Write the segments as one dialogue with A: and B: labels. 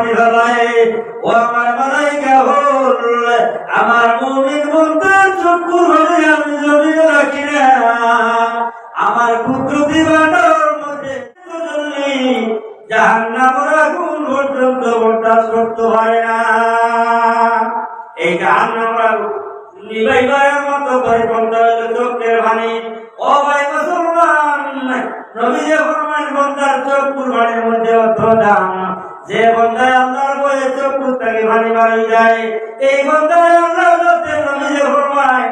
A: ভানি ফেলায়। ও আমার মালাইকা হল, আমার মুমিন বান্দার চক্ষু ভানি আমি জমিয়ে রাখি না। আমার কুদরতি বান্দার মধ্যে জাহান্নামের আগুন পর্যন্ত বরদাস্ত করতে পারে না। এই জাহান্নামের আগুন নিভাইবার মতো করে বলতে হলে চোখের ভানি। ও ভাই মুসলমান, নবী যে ফরমান বান্দার চক্ষুর ভানির মধ্যে অর্থ দাম। যে বান্দায় আল্লাহর ভয়ে চক্ষু থেকে ভানি বাড়ি যায়, এই বান্দায় আল্লাহ নবী যে ফরমান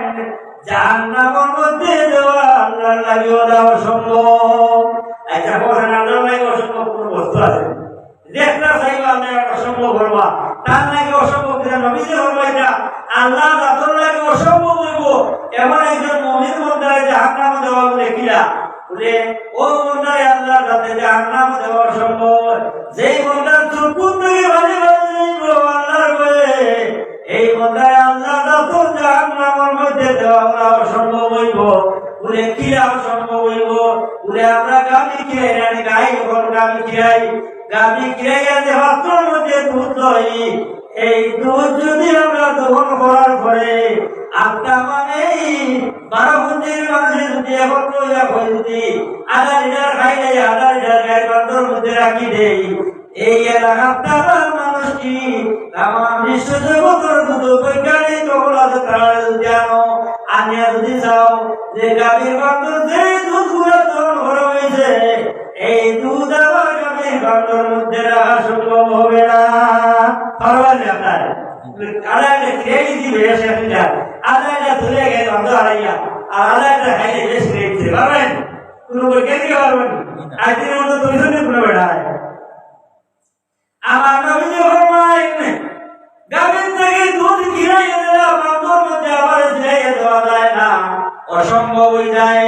A: জাহান্নামের মধ্যে দেওয়া আল্লাহর লাগিও দেওয়া সম্ভব। একটা কথা না লাগে অসম্ভব কোন বস্তু আছে? দেখতে চাইবা আমি অসম্ভব করবা, তার নাকি অসম্ভব কিনা নবী যে ফরমাইটা আল্লাহ রাসূল লাগে অসম্ভব হইব। এমন একজন মুমিন বান্দা জাহান্নামে দেওয়া বলে কিরা বলে ও বান্দায় আল্লাহ যাতে জাহান্নামে দেওয়া সম্ভব। যেই বান্দার চক্ষু থেকে ভানি বাড়ি যাইব আল্লাহর ভয়ে, এই বান্দায় আল্লাহ রাসূল জাহান্নামের মধ্যে দেওয়া অসম্ভব হইব। বলে কিরা অসম্ভব হইব? বলে আমরা গাভী খেয়ে আনি, গাই যখন গাভী খেয়াই, গাভী খেয়ে যে পাত্রের মধ্যে দুধ লই, এই দুধ যদি আমরা দহন করার পরে আপনার মানে 12 ফুটের মানুষের যদি একত্র যদি আধা লিটার খাইলে আধা লিটার গায়ের পাত্রের মধ্যে রাখি দেই, এই এলাকার মানুষ কি আমার বিশ্ব জগতের দুধ বৈজ্ঞানিক সকল আছে তারা যদি আনো আনিয়া যদি চাও যে গাভীর পাত্র যে দুধ গুলো দহন করা হয়েছে, এই দুধ আবার গাভীর পাত্রের মধ্যে রাখা সম্ভব হবে না। পারবেন আপনার আলাদা খেয়ে দিবে সেটা আলাদা ধরে গেল আলাইয়া আর আলাদা খাইলে বেশ খেয়ে দিতে পারবেন? কোনো বৈজ্ঞানিক পারবেন? একদিনের মতো দুইজনে কোনো বেড়ায়। আমার নবী ফরমায়েন গাভীর থেকে দুধ কিনাইয়া দেওয়া পাত্রের মধ্যে আবার ছিলাইয়া দেওয়া যায় না, অসম্ভব হয়ে যায়।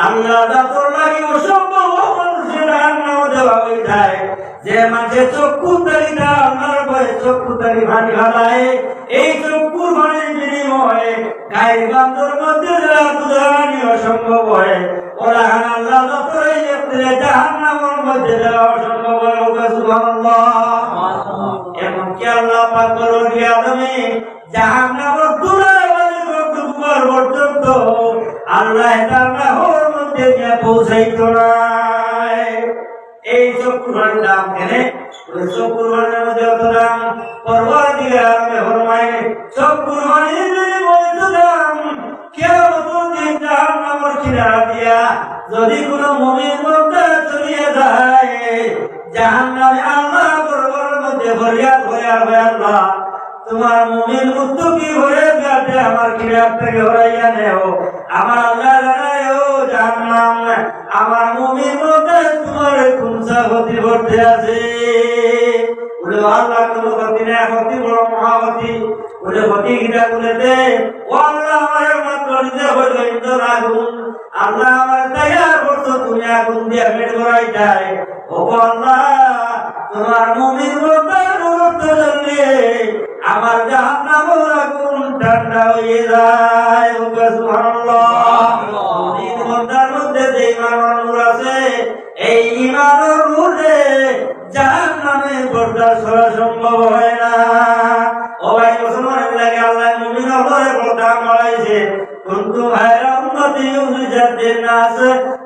A: আল্লাহ রাসূল লাগে অসম্ভব মানুষের জাহান্নামে দেওয়া হয়ে যায়। যে মানুষের চক্ষু তারিটা আল্লাহর ভয়ে চক্ষু তারি ভানি ফেলায়, এই চক্ষুর ভানির বিনিময়ে গায়ের বান্দর মধ্যে দুধানি অসম্ভব হয়। ওরা আল্লাহ রাসূলের জাহান্নামের মধ্যে দেওয়া অসম্ভব হয়। সুবহানাল্লাহ। এমনকি আল্লাহ পাক বলেন আদমে জাহান্নামের দুরাবালি কতবার পর্যন্ত আল্লাহ তার নাহর মধ্যে নিয়ে পৌঁছাইতো না। এই চক্ষুর দাম কেনে চক্ষুর মধ্যে অত দাম পরওয়ারদিগার ফরমায় চক্ষুর বলতো দাম কিয়ামতের দিন জাহান্নামের কিনারা দিয়া যদি কোনো মুমিন বান্দা চলিয়ে যায়, জাহান্নামে আল্লাহ দরবারের মধ্যে ফরিয়াদ করে আসবে, আল্লাহ তোমার মুমিন মুত্তাকি হয়ে গেছে, আমার কিরাত থেকে হরাইয়া নেও। আমার আল্লাহ জানায় ও জাহান্নাম, আমার মুমিন বান্দা তোমার কুনসা গতি করতে আছে। বলে আল্লাহ কোনো গতি না, গতি বড় মহাগতি। বলে গতি গিটা বলে দে ও আল্লাহ আমার মাত্র দিতে হইল ইন্দর আগুন। আল্লাহ আমার তৈয়ার করছো তুমি আগুন দিয়ে মেট করাই যায়। ও আল্লাহ তোমার মুমিন বান্দার নূরত জ্বললে আমার জাহান্নামের আগুন ঠান্ডা হয়ে যায়। সুবহানাল্লাহ। মুমিন বান্দার মধ্যে যে ঈমানের নূর আছে, এই ঈমানের নূরে জাহান্নামের বরদাস্ত করা সম্ভব হয় না। ও ভাই মুসলমানের লাগে আল্লাহ মুমিন হলে প্রদান বাড়াইছে। কুনতুম খায়রা উম্মাতিন উখরিজাত লিন-নাস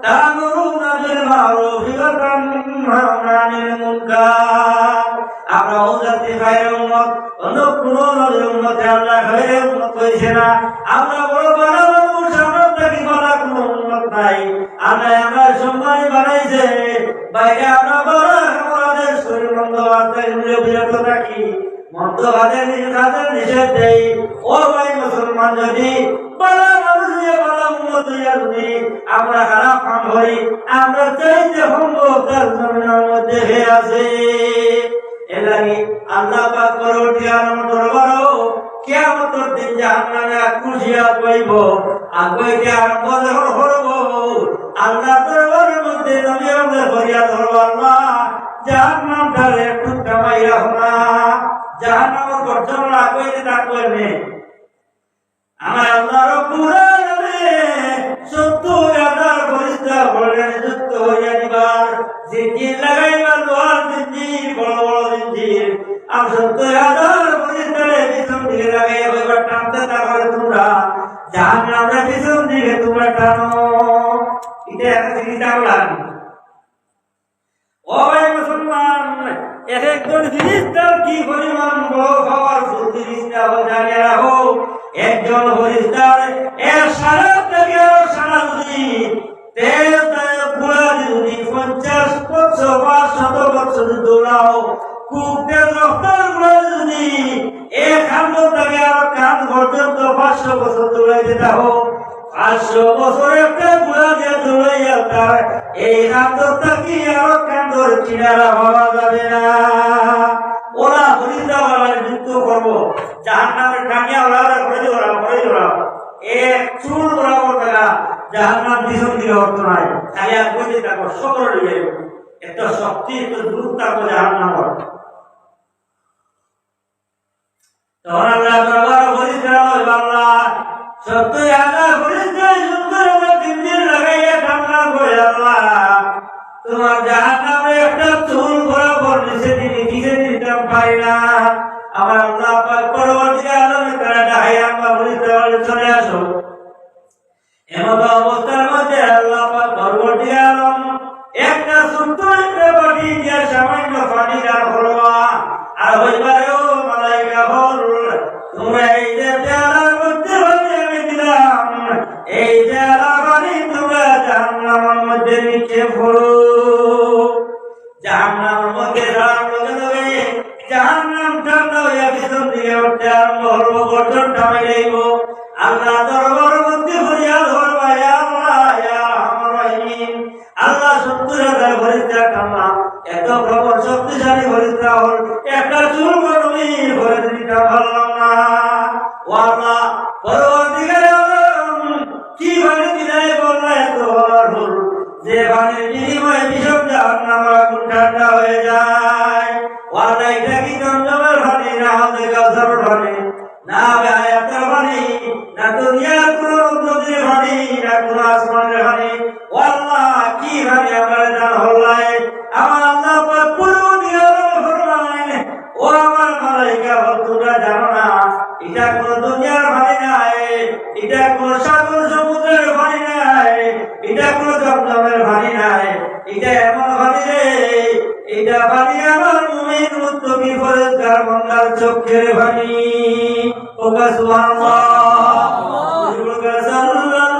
A: তা'মুরুনা বিল মা'রুফ ওয়া তানহাউনা আনিল মুনকার। আমরা উম্মতি খায়রা উম্মত, অন্য কোন নবীর উম্মতে আল্লাহ খায়রা উম্মত কইছে না। আমরা বড় ভালো মানুষ, আমরা থাকি ভালো কোন উম্মত নাই। আমরা সম্মানী বানাইছে বাইরে আমরা বড় আমাদের শরীর মন্দ বার্তায় বিরত থাকি, মন্দ কাজের নিষেধ দেই। ও ভাই মুসলমান, যদি বড় মানুষ হয়ে বড় উম্মত হইয়া যদি আমরা খারাপ কাম করি, আমরা চাইতে সম্ভব তার জমিনের মধ্যে হয়ে আছে। এর লাগে আল্লাহ পাক পরবর্তীকার দরবারও কিয়ামতের দিন জাহান্নামে খুশিয়া কইব। আগইতে আরম্ভ যখন করব, আল্লাহ দরবারের মধ্যে নবী আমরা ফরিয়াদ করব, আল্লাহ জাহান্নামটারে একটু কামাই রাখো না। জাহান্নামের গর্জন আগইতে থাকবে আমার আল্লাহ রব্বুল আলামিন ৭০,০০০ ফেরেশতা বলেন যুক্ত হইয়া দিবার জিকির লাগাইবার দোয়ার জিকির বড় বড় জিকির আর 70,000 ফেরেশতারে পিছন দিকে লাগাইয়া এবার টানতে থাকলে তোমরা জাহান্নামের পিছন দিকে তোমরা টানো। এটা একটা জিনিস দেখলাম। ও ভাই মুসলমান, এক একজন ফেরেশতার কি পরিমাণ বড় হওয়ার জিনিসটা জানিয়ে রাখো। একজন ফেরেশতার এর সারা থেকে সারা যদি তেল পুরা যদি 50 বছর 500 বছর দৌড়াও, খুব তেল রক্তার গুলা যদি এক কান্দ থেকে আর কান পর্যন্ত 500 বছর দৌড়াইতে থাকো, 500 বছর একটা গুলা দিয়ে দৌড়াইয়া তার এই কান্দটা কি আর কান্দর কিনারা হওয়া যাবে না। ওরা হরিদ্রাওয়ালার যুদ্ধ করবো, জাহান্নামের টানিয়া ওরা করে দেওয়া এক চুল বরাবর টাকা জাহান্নাম পিছন দিকে অর্থ নাই, খালি আর বইতে থাকো সকল একটা শক্তি একটু দূর থাকবো জাহান্নামর। তখন আল্লাহ দরবার হরিদ্রা আল্লাহ 70,000 ফেরেশতায় 70,000 দিন লাগাইয়া ঠান্ডা করে আল্লাহ তোমার জাহান্নামে একটা চুল বরাবর নিচে দিতে পারি না। আমার আল্লাহ পাক পরবর্তী আলমে তারা ডাহাই আমরা হরিদ্রা চলে আসো। এমন অবস্থার মধ্যে আল্লাহ পাক পরবর্তী আলম একটা ছোট্ট একটা বাটি দিয়ে সামান্য পানি দান করবা, আর হইবারেও মালাইকা বল তোমরা এই যে পেয়ালার মধ্যে আমি দিলাম, এই পেয়ালা পানি তোমরা জাহান্নামের মধ্যে নিচে পড়ো। জাহান্নামের মধ্যে যাওয়ার লগে লগে জাহান্নাম ঠান্ডা হইয়া পিছন দিকে উঠতে আরম্ভ হলো, গর্জন থামাই যাইব। আল্লাহ দরবার মধ্যে ফরিয়াদ করবা, ইয়া আল্লাহ ইয়া রাহমান রাহিম। আল্লাহ 70,000 ফেরেশতা কান্না এত প্রবল শক্তিশালী ফেরেশতা হল, একটা চুল গরমি করে দিতে পারলাম না। ও আল্লাহ পরবর্তীকালে কি বাণী দিলাই বললা এত হল যে বাণীর বিনিময়ে বিষম জাহান্নামের আগুন ঠান্ডা হয়ে যায়। ও আল্লাহ এটা কি জমজমের পানি, না হতে কাউসারের পানি, না আয়াতের পানি, না দুনিয়ার কোন নদীর পানি, না কোন আসমানের পানি। ও আল্লাহ কি পানি আপনার জান হল্লাই। আমার আল্লাহ পাক পুরো নিয়মে ফরমান, ও আমার মালাইকা বল তোমরা জানো না এটা কোন দুনিয়ার পানি নাই, এটা কোন সাগর সমুদ্রের পানি নাই, এটা কোন জমজমের পানি নাই, এটা এমন পানি রে, এটা পানি আমার মুমিন মুত্তাকি ফরেজগার বান্দার চোখের পানি। ওকা সুবহানাল্লাহ, ওকা সাল্লাল্লাহু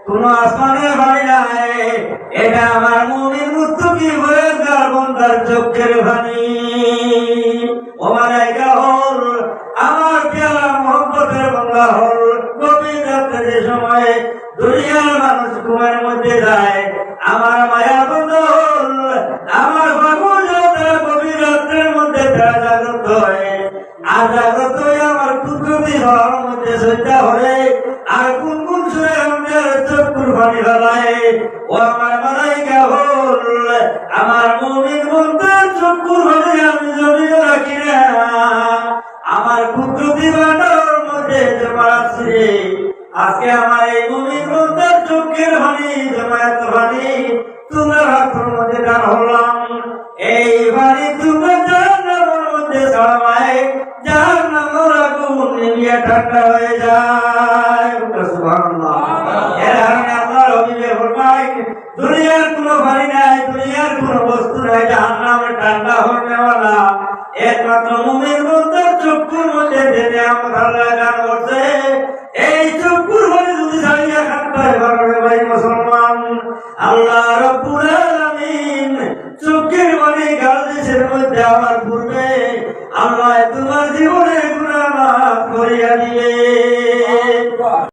A: কোন আসমানের বাড়ি নাই, এটা আমার মুমিন মুত্তাকি ফরেজগার বান্দার চোখের পানি। ও মালাইকা হল আমার প্যারা মুহাব্বতের বান্দা হল, গভীর রাতে যে সময় দুনিয়ার মানুষ ঘুমের মধ্যে যায়, আমার মায়া বান্দা হল আমার পাগল যারা গভীর রাতের মধ্যে তারা জাগ্রত হয়, আর জাগ্রত হয়ে আমার কুদরতি হওয়ার মধ্যে সজ্জা হলে আর কোন কোন সুরে আমাদের চক্ষুর পানি ফেলায়। ও আমার মালাইকা হল আমার মুমিন বান্দার চক্ষুর পানি আমি জমিয়ে রাখি না, আমার কুদরতি বান্দার মধ্যে জমা রাখছি। আজকে আমার এই মুমিন বান্দার চক্ষের পানি জমায়েত পানি তোমার হাতের মধ্যে দান হলাম, এই পানি তুমি জাহান্নামের মধ্যে ছড়ায়, জাহান্নামের আগুন নিভিয়ে ঠান্ডা হয়ে যায়। সুবহানাল্লাহ। এর কারণে আল্লাহর হাবিবে ফরমায় দুনিয়ার কোনো পানি নাই, দুনিয়ার কোনো বস্তু নাই জাহান্নামের ঠান্ডা হতে ওয়ালা একমাত্র মুমিন বান্দার চক্ষুর মধ্যে যে নিয়ামত আল্লাহ দান করছে, এই চক্ষুর পানি যদি ছাড়িয়ে খাতে পারবে ভাই মুসলমান, আল্লাহ রাব্বুল আলামিন চোখের পানি গাল দেশের মধ্যে আমার পূর্বে আল্লাহ